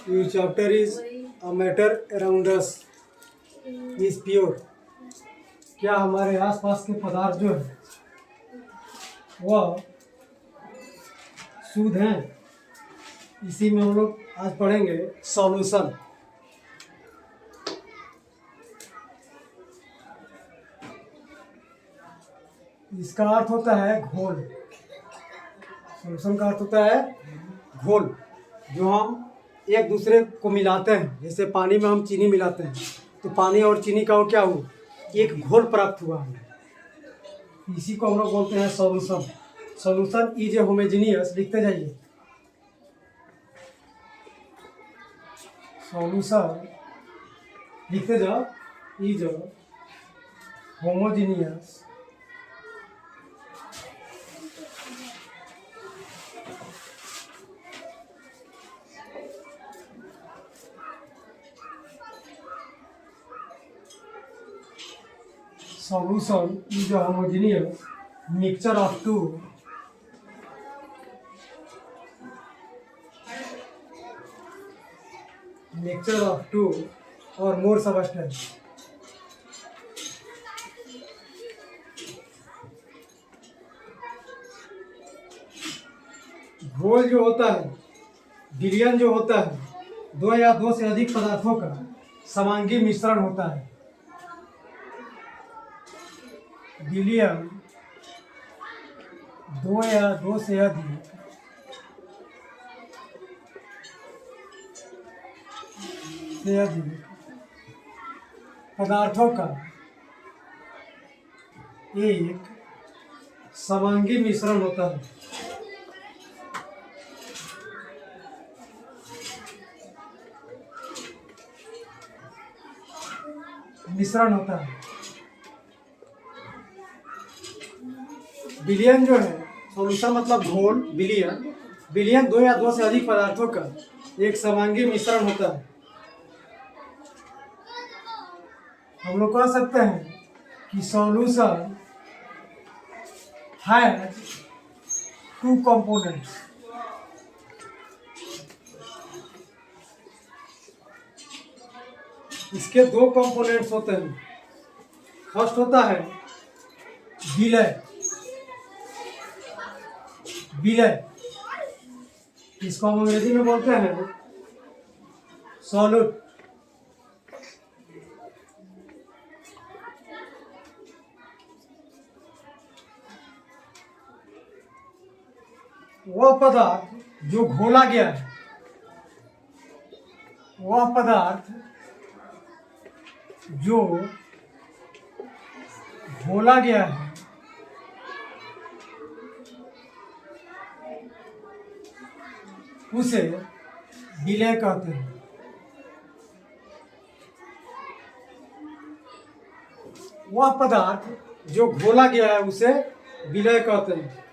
Your chapter is a matter around us is pure. क्या हमारे आसपास के पदार्थ जो है वह शुद्ध हैं? इसी में हम लोग आज पढ़ेंगे सॉल्यूशन। इसका अर्थ होता है घोल। सॉल्यूशन का अर्थ होता है घोल, जो हम एक दूसरे को मिलाते हैं। जैसे पानी में हम चीनी मिलाते हैं तो पानी और चीनी का वो क्या हुआ, एक घोल प्राप्त हुआ हमें। इसी को हम लोग बोलते हैं solution. Solution is a homogeneous, लिखते जाइए। सॉल्यूशन लिखते जाओ, is homogeneous solution is a homogeneous mixture of two or more substance. घोल जो होता है, विलयन जो होता है, दो या दो से अधिक पदार्थों का समांगी मिश्रण होता है। विलयन दो या दो से अधिक पदार्थों का एक समांगी मिश्रण होता है। विलयन जो है, सॉल्यूशन मतलब घोल, विलयन दो या दो से अधिक पदार्थों का एक समांगी मिश्रण होता है। हम लोग कह सकते हैं कि सॉल्यूशन हैज टू कंपोनेंट्स। इसके दो कंपोनेंट्स होते हैं। फर्स्ट होता है विलय, इसको हम अंग्रेजी में बोलते हैं सॉल्यूट। वह पदार्थ जो घोला गया है, वह पदार्थ जो घोला गया है उसे विलय कहते हैं। वह पदार्थ जो घोला गया है उसे विलय कहते हैं।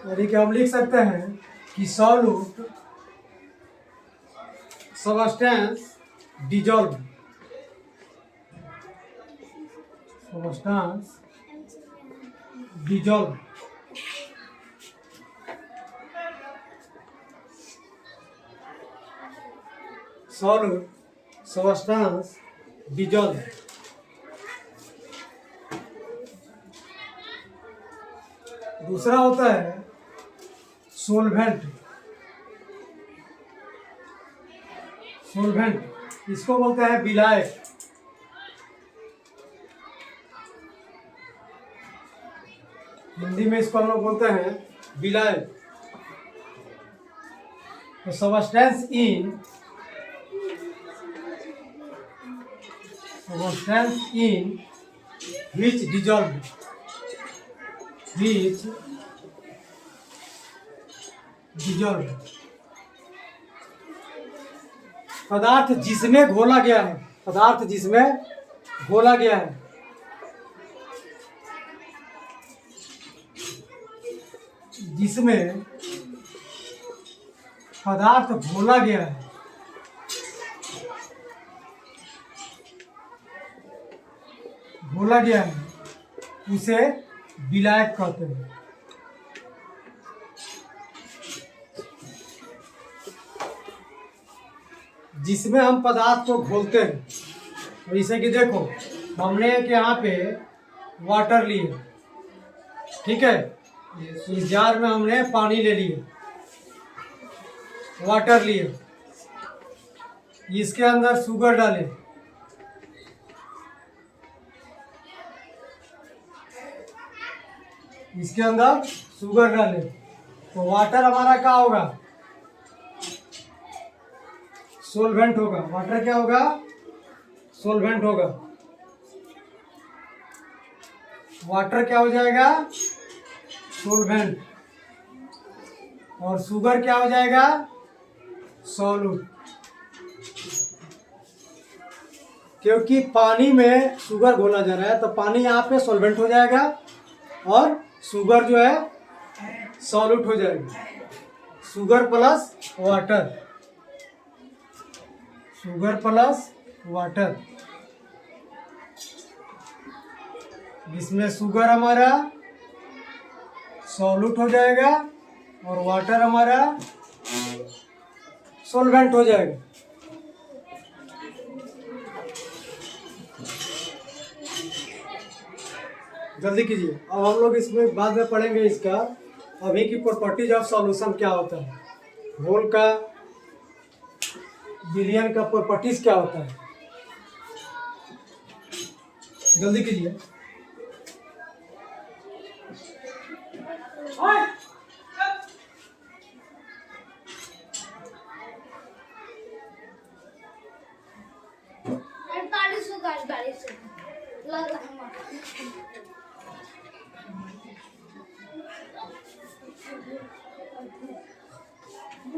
यानी कि हम लिख सकते हैं कि solute substance dissolve, solute substance dissolve. दूसरा होता है सोलवेंट। इसको बोलते हैं विलायक। हिंदी में इसको हम लोग बोलते हैं विलायक। तो सबस्टेंस इन which dissolved, पदार्थ जिसमें घोला गया है, जिसमें पदार्थ घोला गया है उसे विलायक कहते हैं। जिसमें हम पदार्थ को घोलते हैं। तो जैसे कि देखो, हमने एक यहाँ पे वाटर लिए, ठीक है, इस जार में हमने पानी ले लिए, वाटर लिए, इसके अंदर शुगर डाले, इसके अंदर शुगर डाले, तो वाटर हमारा क्या होगा? सोलवेंट होगा। वाटर क्या होगा? सोलवेंट होगा। वाटर क्या हो जाएगा? सोलवेंट। और शुगर क्या हो जाएगा? सॉल्यूट। क्योंकि पानी में शुगर घोला जा रहा है, तो पानी यहाँ पे सॉल्वेंट हो जाएगा और शुगर जो है सॉल्यूट हो जाएगी। Sugar plus water, sugar plus water, जिसमें शुगर हमारा सॉल्यूट हो जाएगा और वाटर हमारा सॉल्वेंट हो जाएगा। जल्दी कीजिए। अब हम लोग इसमें बाद में पढ़ेंगे इसका, अभी की प्रॉपर्टीज ऑफ सॉल्यूशन क्या होता है, घोल का, विलयन का प्रॉपर्टीज क्या होता है। जल्दी कीजिए।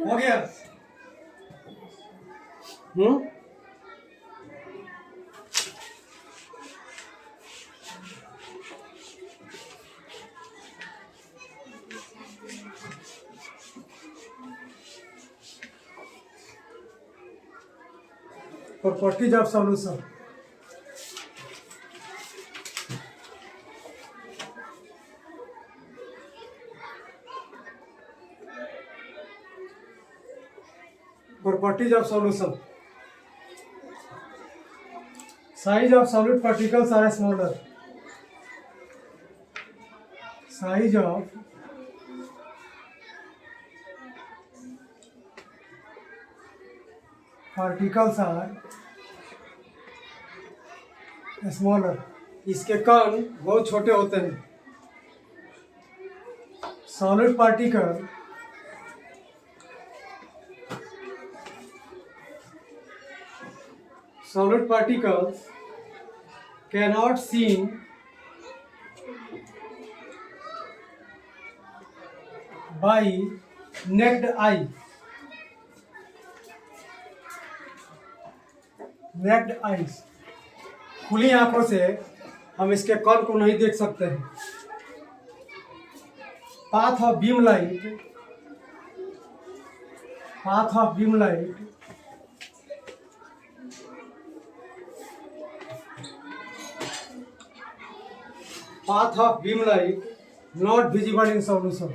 हो गया? Properties of solution. Properties of solution. Size of solid particles are smaller. Size of particles are smaller. इसके कण बहुत छोटे होते हैं। Solid particle solid particles cannot seen by naked eye. Naked eyes, खुली आंखों से हम इसके कण को नहीं देख सकते हैं। Path of beam light, path of beam light path of beam light not visible in solution.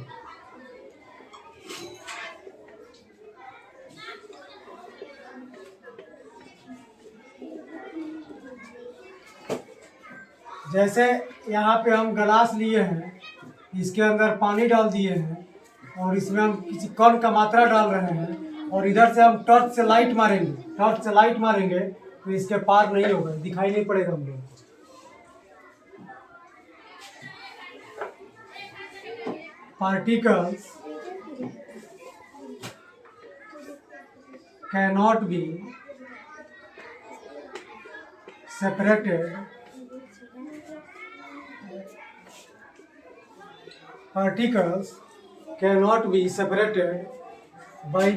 जैसे यहाँ पे हम गिलास लिए हैं, इसके अंदर पानी डाल दिए हैं और इसमें हम किसी कण का मात्रा डाल रहे हैं और इधर से हम टॉर्च से लाइट मारेंगे, टॉर्च से लाइट मारेंगे तो इसके पार नहीं होगा, दिखाई नहीं पड़ेगा हम लोग। Particles cannot be separated. Particles cannot be separated by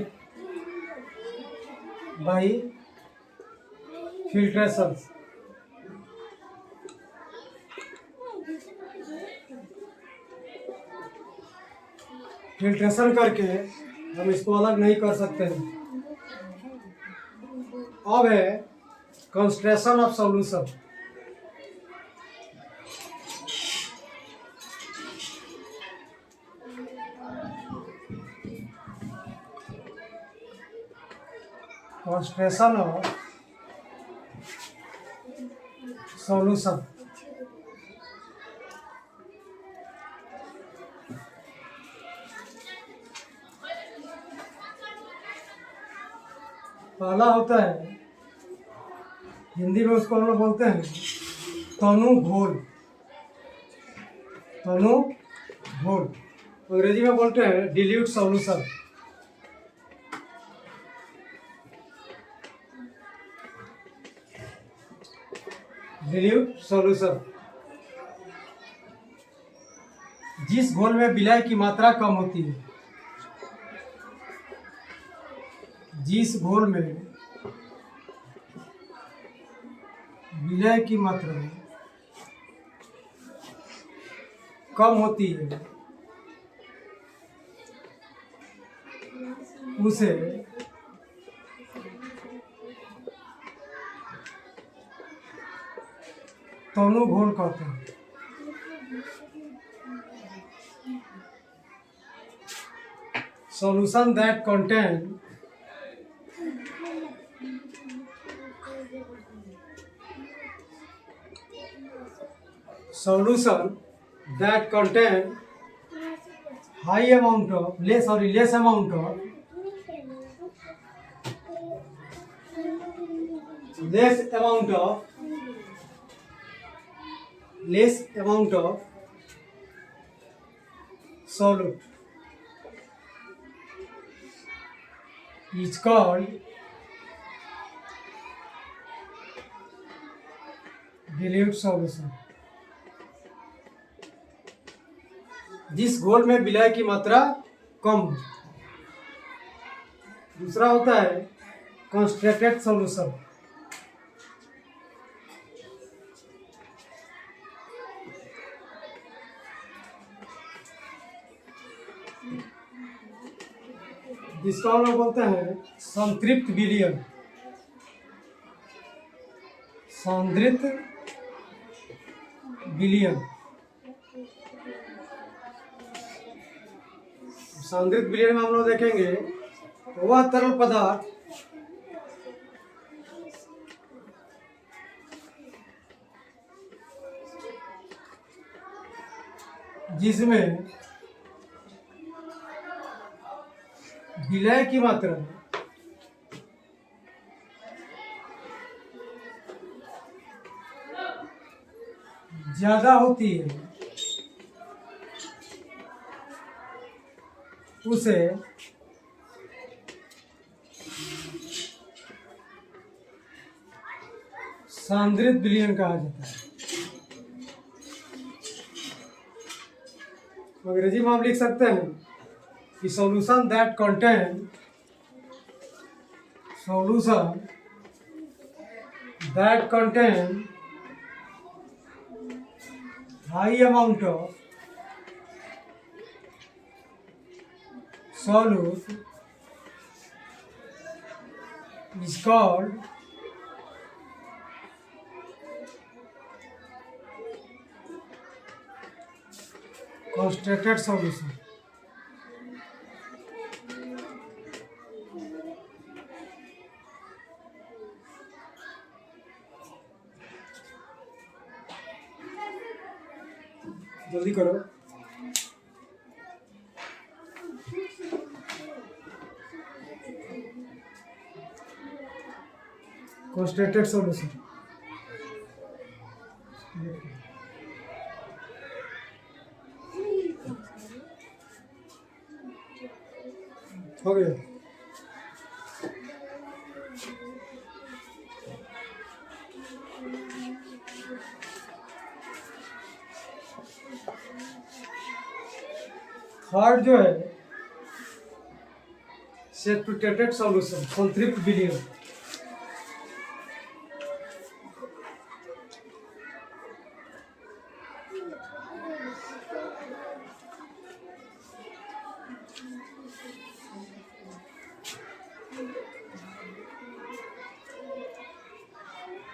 filtrations. Filtration करके हम इसको अलग नहीं कर सकते हैं। अब है concentration of solution. Concentration of solution. पहला होता है, हिंदी में उसको हम लोग बोलते हैं तनु घोल। तनु घोल अंग्रेजी में बोलते हैं डिल्यूट सॉल्यूशन। डिल्यूट सॉल्यूशन, जिस घोल में विलय की मात्रा कम होती है। जिस घोल में विलय की मात्रा कम होती है उसे तनु घोल कहते हैं। Solution that contain high amount of less amount of solute is called dilute solution। जिस घोल में विलय की मात्रा कम हो। दूसरा होता है कॉन्सेंट्रेटेड सॉल्यूशन। जिसका हम लोग बोलते हैं संतृप्त विलयन। संतृप्त विलयन, संतृप्त विलयन में हम लोग देखेंगे वह तरल पदार्थ जिसमें विलय की मात्रा ज्यादा होती है उसे सांद्रित विलयन कहा जाता है। अंग्रेजी में आप लिख सकते हैं कि solution that contain high amount of solute is called concentrated solution। जल्दी करो। concentrated solution हो गया। थर्ड जो है सैचुरेटेड सॉल्यूशन, संतृप्त विलयन।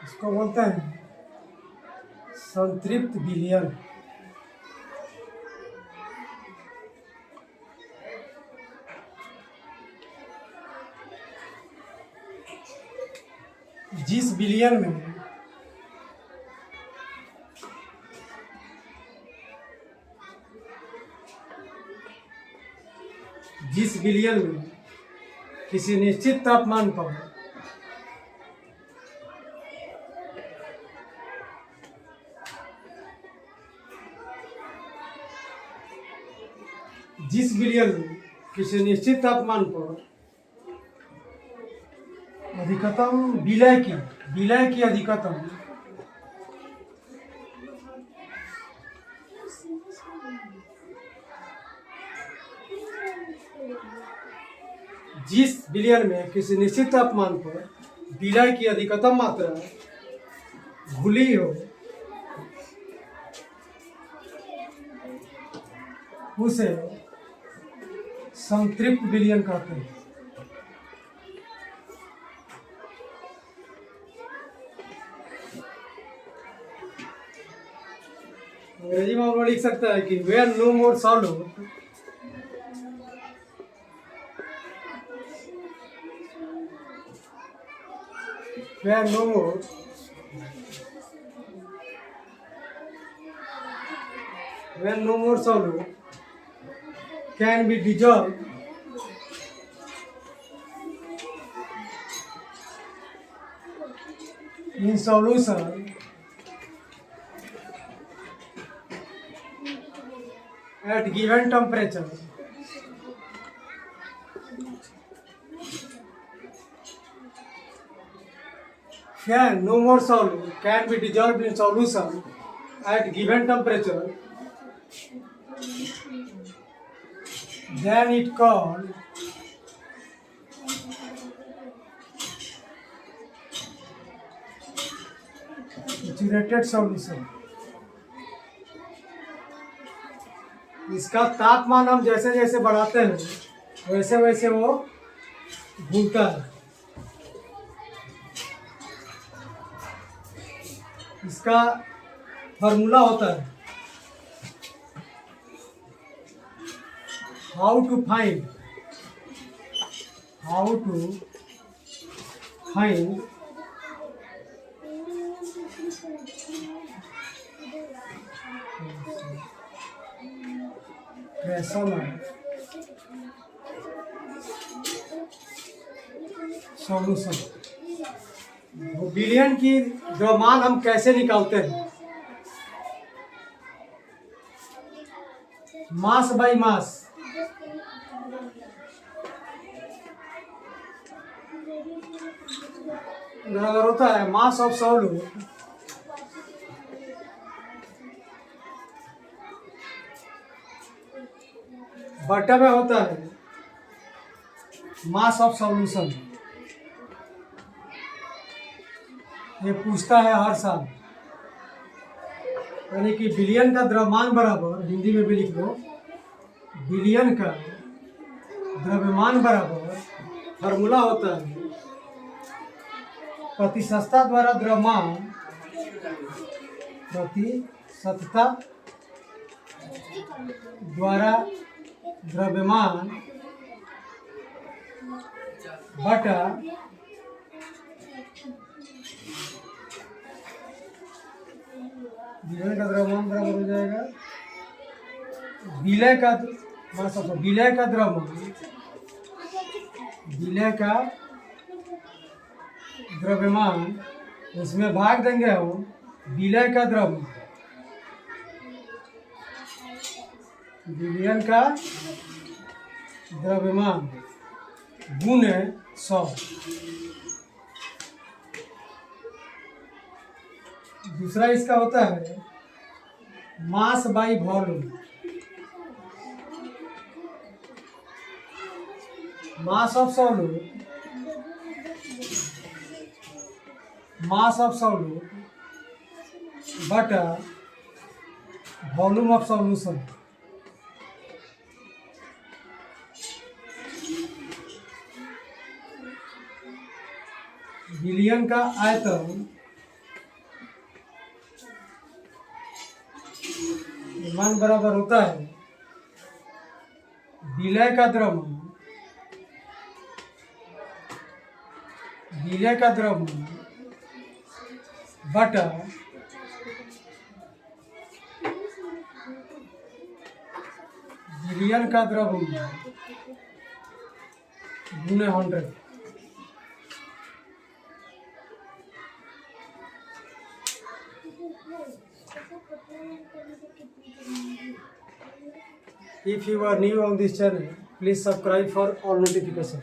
इसको बोलते हैं संतृप्त विलयन। जिस बिलियन में किसी निश्चित तापमान पर अधिकतम विलय की अधिकतम जिस बिलियन में किसी निश्चित तापमान पर विलय की अधिकतम मात्रा घुली हो उसे संतृप्त विलयन कहते हैं। अंग्रेजी में हम लोग लिख सकता है कि where no more solute where no more solute can be dissolved in solution at given temperature. Can no more solute can be dissolved in solution at given temperature. Then it called saturated solution. इसका तापमान हम जैसे जैसे बढ़ाते हैं वैसे वैसे वो घूमता है। इसका फॉर्मूला होता है how to find pressure solution. विलयन की द्रव्यमान हम कैसे निकालते हैं? मास बाय मास बराबर होता है मास ऑफ सॉल्यूट बटा में होता है मास ऑफ सॉल्यूशन। ये पूछता है हर साल, यानी कि बिलियन का द्रव्यमान बराबर, हिंदी में भी लिख लो, बिलियन का द्रव्यमान बराबर फार्मूला होता है प्रतिशतता द्वारा द्रव्यमान प्रतिशतता द्वारा द्रव्यमान बटा विलय का द्रव्यमान बराबर हो जाएगा विलय का द्रव्यमान उसमें भाग देंगे हम विलय का द्रव्यमान, विलयन का द्रव्यमान गुणे 100। दूसरा इसका होता है mass by volume. Mass of solute बटा वॉल्यूम ऑफ सॉल्यूशन। विलयन का आयतन मान बराबर होता है विलय का द्रव्यमान बटर बिलियन का द्रव्यमान गुने 100। If you are new on this channel, please subscribe for all notification.